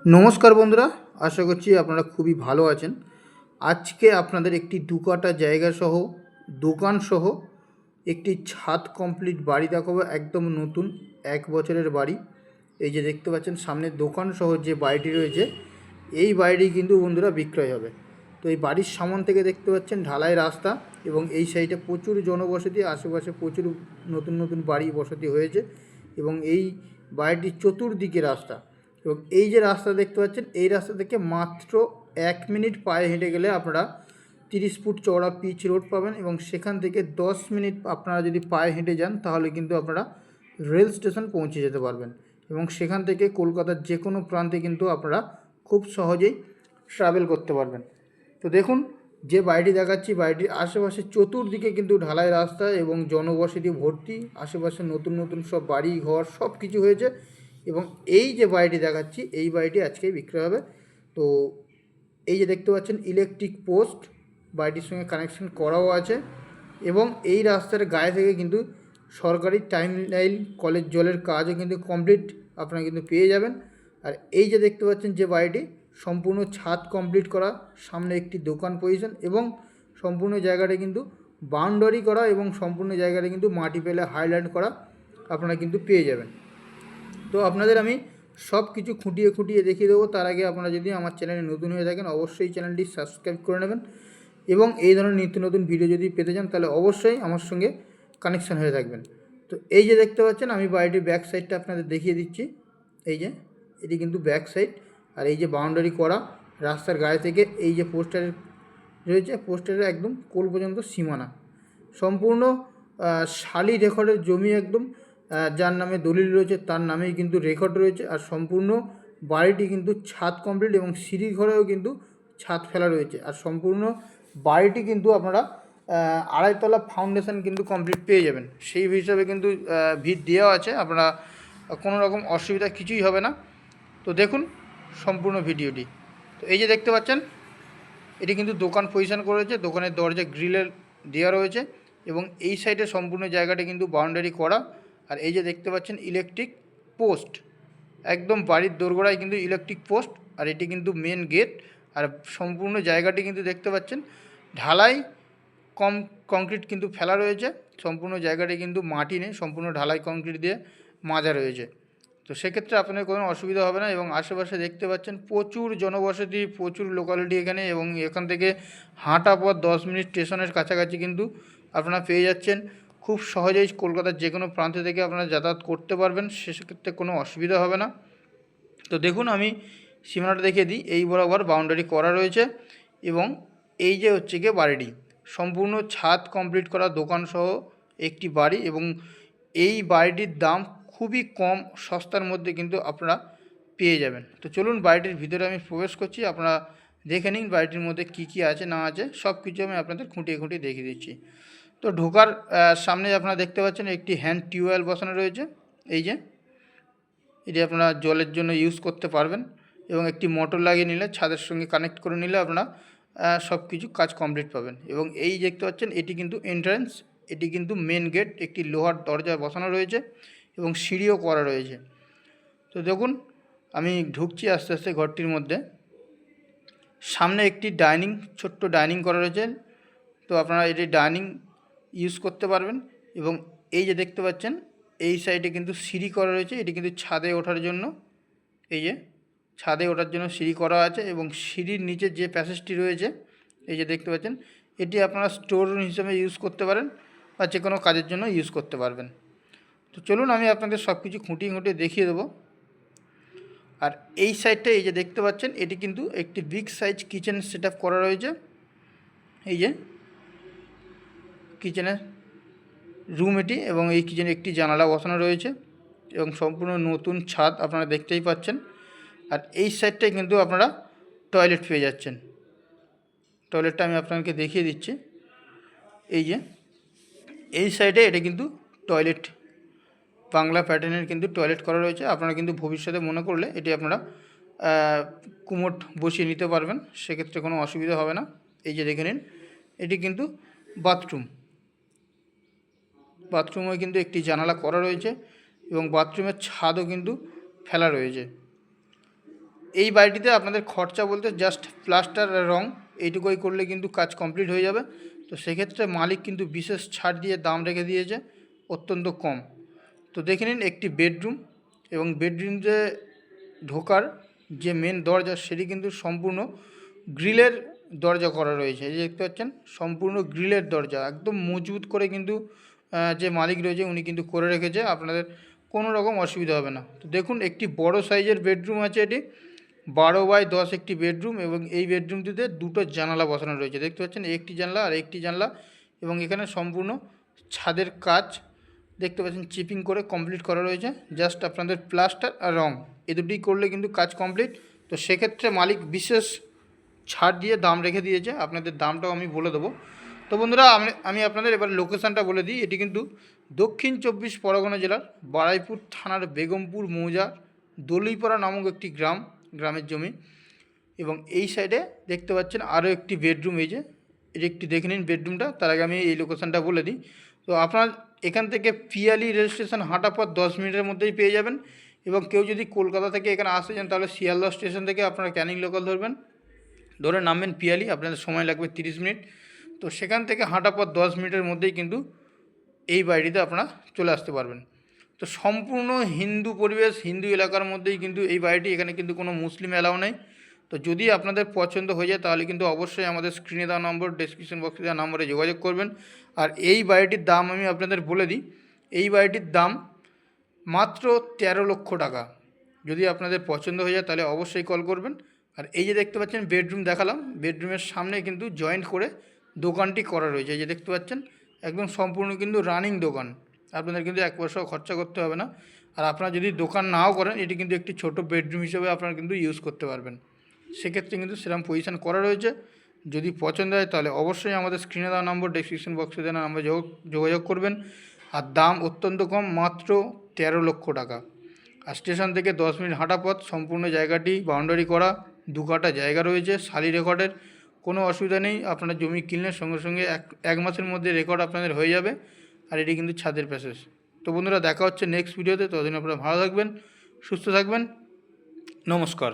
নমস্কার বন্ধুরা, আশা করছি আপনারা খুবই ভালো আছেন। আজকে আপনাদের একটি 2 কাঠা জায়গা সহ দোকান সহ একটি ছাদ কমপ্লিট বাড়ি দেখাবো। একদম নতুন 1 বছরের বাড়ি। এই যে দেখতে পাচ্ছেন সামনে দোকান সহ যে বাড়িটি রয়েছে, এই বাড়িটি কিন্তু বন্ধুরা বিক্রয় হবে। তো এই বাড়ির সামন থেকে দেখতে পাচ্ছেন ঢালাই রাস্তা এবং এই সাইডে প্রচুর জনবসতি, আশেপাশে প্রচুর নতুন নতুন বাড়ি বসতি হয়েছে এবং এই বাড়িটির চতুর্দিকে রাস্তা। এবং এই যে রাস্তা দেখতে পাচ্ছেন, এই রাস্তা থেকে মাত্র 1 মিনিট পায়ে হেঁটে গেলে আপনারা 30 ফুট চওড়া পিচ রোড পাবেন এবং সেখান থেকে 10 মিনিট আপনারা যদি পায়ে হেঁটে যান তাহলে কিন্তু আপনারা রেল স্টেশন পৌঁছে যেতে পারবেন এবং সেখান থেকে কলকাতার যে কোনো প্রান্তে কিন্তু আপনারা খুব সহজেই ট্রাভেল করতে পারবেন। তো দেখুন, যে বাড়িটি দেখাচ্ছি, বাড়িটির আশেপাশে চতুর্দিকে কিন্তু ঢালাই রাস্তা এবং জনবসতি ভর্তি। আশেপাশে নতুন নতুন সব বাড়ি ঘর সব কিছু হয়েছে এবং এই যে বাড়িটি দেখাচ্ছি, এই বাড়িটি আজকেই বিক্রয় হবে। তো এই যে দেখতে পাচ্ছেন ইলেকট্রিক পোস্ট বাড়িটির সঙ্গে কানেকশন করাও আছে এবং এই রাস্তার গায়ে থেকে কিন্তু সরকারি টাইম লাইন কলের জলের কাজও কিন্তু কমপ্লিট আপনারা কিন্তু পেয়ে যাবেন। আর এই যে দেখতে পাচ্ছেন যে বাড়িটি সম্পূর্ণ ছাদ কমপ্লিট করা, সামনে একটি দোকান পজিশন এবং সম্পূর্ণ জায়গাটা কিন্তু বাউন্ডারি করা এবং সম্পূর্ণ জায়গাটা কিন্তু মাটি ফেলে হাইল্যান্ড করা আপনারা কিন্তু পেয়ে যাবেন। তো আপনাদের আমি সব কিছু খুঁটিয়ে খুঁটিয়ে দেখিয়ে দেবো। তার আগে আপনারা যদি আমার চ্যানেলে নতুন হয়ে থাকেন অবশ্যই চ্যানেলটি সাবস্ক্রাইব করে নেবেন এবং এই ধরনের নিত্য নতুন ভিডিও যদি পেতে চান তাহলে অবশ্যই আমার সঙ্গে কানেকশান হয়ে থাকবেন। তো এই যে দেখতে পাচ্ছেন, আমি বাড়িটির ব্যাক সাইডটা আপনাদের দেখিয়ে দিচ্ছি। এই যে এটি কিন্তু ব্যাক সাইড, আর এই যে বাউন্ডারি করা রাস্তার গায়ে থেকে এই যে পোস্টার রয়েছে, পোস্টারের একদম কোল পর্যন্ত সীমানা সম্পূর্ণ শালি রেকর্ডের জমি একদম, যার নামে দলিল রয়েছে তার নামেই কিন্তু রেকর্ড রয়েছে। আর সম্পূর্ণ বাড়িটি কিন্তু ছাদ কমপ্লিট এবং সিঁড়ি ঘরেও কিন্তু ছাদ ফেলা রয়েছে। আর সম্পূর্ণ বাড়িটি কিন্তু আপনারা 2.5 তলা ফাউন্ডেশন কিন্তু কমপ্লিট পেয়ে যাবেন। সেই হিসাবে কিন্তু ভিত দেওয়া আছে, আপনারা কোনো রকম অসুবিধা কিছুই হবে না। তো দেখুন সম্পূর্ণ ভিডিওটি। তো এই যে দেখতে পাচ্ছেন, এটি কিন্তু দোকান পজিশন করেছে, দোকানের দরজা গ্রিলের দেওয়া রয়েছে এবং এই সাইডে সম্পূর্ণ জায়গাটা কিন্তু বাউন্ডারি করা। আর এই যে দেখতে পাচ্ছেন ইলেকট্রিক পোস্ট, একদম বাড়ির দোরগোড়ায় কিন্তু ইলেকট্রিক পোস্ট। আর এটি কিন্তু মেন গেট। আর সম্পূর্ণ জায়গাটি কিন্তু দেখতে পাচ্ছেন ঢালাই কংক্রিট কিন্তু ফেলা রয়েছে। সম্পূর্ণ জায়গাটি কিন্তু মাটি নেই, সম্পূর্ণ ঢালাই কংক্রিট দিয়ে মাজা রয়েছে। তো সেক্ষেত্রে আপনাদের কোনো অসুবিধা হবে না এবং আশেপাশে দেখতে পাচ্ছেন প্রচুর জনবসতি, প্রচুর লোকালিটি এখানে এবং এখান থেকে হাঁটা পথ 10 মিনিট স্টেশনের কাছাকাছি কিন্তু আপনারা পেয়ে যাচ্ছেন। খুব সহজেই কলকাতার যে কোনো প্রান্ত থেকে আপনারা যাতায়াত করতে পারবেন, সেক্ষেত্রে কোনো অসুবিধা হবে না। তো দেখুন, আমি সীমানাটা দেখিয়ে দিই। এই বরাবর বাউন্ডারি করা রয়েছে এবং এই যে হচ্ছে গিয়ে বাড়িটি সম্পূর্ণ ছাদ কমপ্লিট করা দোকানসহ একটি বাড়ি এবং এই বাড়িটির দাম খুবই কম, সস্তার মধ্যে কিন্তু আপনারা পেয়ে যাবেন। তো চলুন বাড়িটির ভিতরে আমি প্রবেশ করছি, আপনারা দেখে নিন বাড়িটির মধ্যে কী কী আছে না আছে সব কিছু আমি আপনাদের খুঁটিয়ে খুঁটিয়ে দেখিয়ে দিচ্ছি। তো ঢোকার সামনে আপনারা দেখতে পাচ্ছেন একটি হ্যান্ড টিউবওয়েল বসানো রয়েছে। এই যে এটি আপনারা জলের জন্য ইউজ করতে পারবেন এবং একটি মোটর লাগিয়ে নিলে ছাদের সঙ্গে কানেক্ট করে নিলে আপনারা সব কিছু কাজ কমপ্লিট পাবেন। এবং এই দেখতে পাচ্ছেন এটি কিন্তু এন্ট্রান্স, এটি কিন্তু মেন গেট, একটি লোহার দরজা বসানো রয়েছে এবং সিঁড়িও করা রয়েছে। তো দেখুন, আমি ঢুকছি আস্তে আস্তে ঘরটির মধ্যে। সামনে একটি ডাইনিং, ছোট্ট ডাইনিং করা রয়েছে। তো আপনারা এটি ডাইনিং ইউজ করতে পারবেন এবং এই যে দেখতে পাচ্ছেন এই সাইডে কিন্তু সিঁড়ি করা রয়েছে, এটি কিন্তু ছাদে ওঠার জন্য। এই যে ছাদে ওঠার জন্য সিঁড়ি করা আছে এবং সিঁড়ির নিচে যে প্যাসেজটি রয়েছে এই যে দেখতে পাচ্ছেন, এটি আপনারা স্টোর রুম হিসেবে ইউজ করতে পারেন বা যে কোনো কাজের জন্য ইউজ করতে পারবেন। তো চলুন আমি আপনাদের সব কিছু খুঁটিয়ে খুঁটিয়ে দেখিয়ে দেবো। আর এই সাইডটা এই যে দেখতে পাচ্ছেন, এটি কিন্তু একটি big size kitchen set up করা রয়েছে। এই যে কিচেনের রুম এটি এবং এই কিচেনে একটি জানালা বসানো রয়েছে এবং সম্পূর্ণ নতুন ছাদ আপনারা দেখতেই পাচ্ছেন। আর এই সাইডটায় কিন্তু আপনারা টয়লেট পেয়ে যাচ্ছেন। টয়লেটটা আমি আপনাকে দেখিয়ে দিচ্ছি। এই যে এই সাইডে এটা কিন্তু টয়লেট, বাংলা প্যাটার্নের কিন্তু টয়লেট করা রয়েছে। আপনারা কিন্তু ভবিষ্যতে মনে করলে এটি আপনারা কুমোট বসিয়ে নিতে পারবেন, সেক্ষেত্রে কোনো অসুবিধা হবে না। এই যে দেখে নিন, এটি কিন্তু বাথরুম, বাথরুমে কিন্তু একটি জানালা করা রয়েছে এবং বাথরুমের ছাদও কিন্তু ফেলা রয়েছে। এই বাড়িটিতে আপনাদের খরচা বলতে জাস্ট প্লাস্টার আর রং এইটুকুই করলে কিন্তু কাজ কমপ্লিট হয়ে যাবে। তো সেক্ষেত্রে মালিক কিন্তু বিশেষ ছাড় দিয়ে দাম রেখে দিয়েছে অত্যন্ত কম। তো দেখে নিন একটি বেডরুম, এবং বেডরুমে ঢোকার যে মেন দরজা সেটি কিন্তু সম্পূর্ণ গ্রিলের দরজা করা রয়েছে। এই যে দেখতে পাচ্ছেন সম্পূর্ণ গ্রিলের দরজা, একদম মজবুত করে কিন্তু যে মালিক রয়েছে উনি কিন্তু করে রেখেছে, আপনাদের কোনো রকম অসুবিধা হবে না। তো দেখুন একটি বড় সাইজের বেডরুম আছে, এটি 12x10 একটি বেডরুম, এবং এই বেডরুমটিতে দুটো জানালা বসানো রয়েছে। দেখতে পাচ্ছেন একটি জানলা আর একটি জানলা, এবং এখানে সম্পূর্ণ ছাদের কাজ দেখতে পাচ্ছেন চিপিং করে কমপ্লিট করা রয়েছে। জাস্ট আপনাদের প্লাস্টার আর রং এ দুটি করলে কিন্তু কাজ কমপ্লিট। তো সেক্ষেত্রে মালিক বিশেষ ছাড় দিয়ে দাম রেখে দিয়েছে, আপনাদের দামটাও আমি বলে দেবো। তো বন্ধুরা আমি আপনাদের এবার লোকেশানটা বলে দিই। এটি কিন্তু দক্ষিণ 24 পরগনা জেলার বারুইপুর থানার বেগমপুর মৌজার দলিপাড়া নামক একটি গ্রামের জমি, এবং এই সাইডে দেখতে পাচ্ছেন আরও একটি বেডরুম। এই যে একটি দেখে নিন বেডরুমটা, তার আগে আমি এই লোকেশানটা বলে দিই। তো আপনার এখান থেকে পিয়ালি রেল স্টেশন হাঁটা পথ 10 মিনিটের মধ্যেই পেয়ে যাবেন, এবং কেউ যদি কলকাতা থেকে এখানে আসতে চান তাহলে শিয়ালদহ স্টেশন থেকে আপনারা ক্যানিং লোকাল ধরে নামবেন পিয়ালি, আপনাদের সময় লাগবে 30 মিনিট। তো সেখান থেকে হাঁটা পথ 10 মিনিটের মধ্যেই কিন্তু এই বাড়িতে আপনারা চলে আসতে পারবেন। তো সম্পূর্ণ হিন্দু পরিবেশ, হিন্দু এলাকার মধ্যেই কিন্তু এই বাড়িটি, এখানে কিন্তু কোনো মুসলিম অ্যালাউ নেই। তো যদি আপনাদের পছন্দ হয়ে যায় তাহলে কিন্তু অবশ্যই আমাদের স্ক্রিনে দেওয়া নম্বর, ডেসক্রিপশন বক্সে দেওয়া নম্বরে যোগাযোগ করবেন। আর এই বাড়িটির দাম আমি আপনাদের বলে দিই, এই বাড়িটির দাম মাত্র 13 লক্ষ টাকা। যদি আপনাদের পছন্দ হয়ে যায় তাহলে অবশ্যই কল করবেন। আর এই যে দেখতে পাচ্ছেন বেডরুম দেখালাম, বেডরুমের সামনে কিন্তু জয়েন্ট করে দোকানটি করা রয়েছে। এই যে দেখতে পাচ্ছেন একদম সম্পূর্ণ কিন্তু রানিং দোকান, আপনাদের কিন্তু 1 পয়সাও খরচা করতে হবে না। আর আপনারা যদি দোকান নাও করেন, এটি কিন্তু একটি ছোট বেডরুম হিসেবে আপনারা কিন্তু ইউজ করতে পারবেন। সেক্ষেত্রে কিন্তু সেরকম পজিশান করা রয়েছে। যদি পছন্দ হয় তাহলে অবশ্যই আমাদের স্ক্রিনে দেওয়া নম্বর, ডেসক্রিপশন বক্সে দেওয়া নম্বরে যোগাযোগ করবেন। আর দাম অত্যন্ত কম, মাত্র 13 লক্ষ টাকা। আর স্টেশন থেকে 10 মিনিট হাঁটা পথ, সম্পূর্ণ জায়গাটি বাউন্ডারি করা, 2 কাঠা জায়গা রয়েছে, শালি রেকর্ডের কোনো অসুবিধা নেই। আপনারা জমি কিনলে সঙ্গে সঙ্গে এক মাসের মধ্যে রেকর্ড আপনাদের হয়ে যাবে। আর এটি কিন্তু ছাদের প্যাসেজ। তো বন্ধুরা দেখা হচ্ছে নেক্সট ভিডিওতে, ততদিন আপনারা ভালো থাকবেন, সুস্থ থাকবেন, নমস্কার।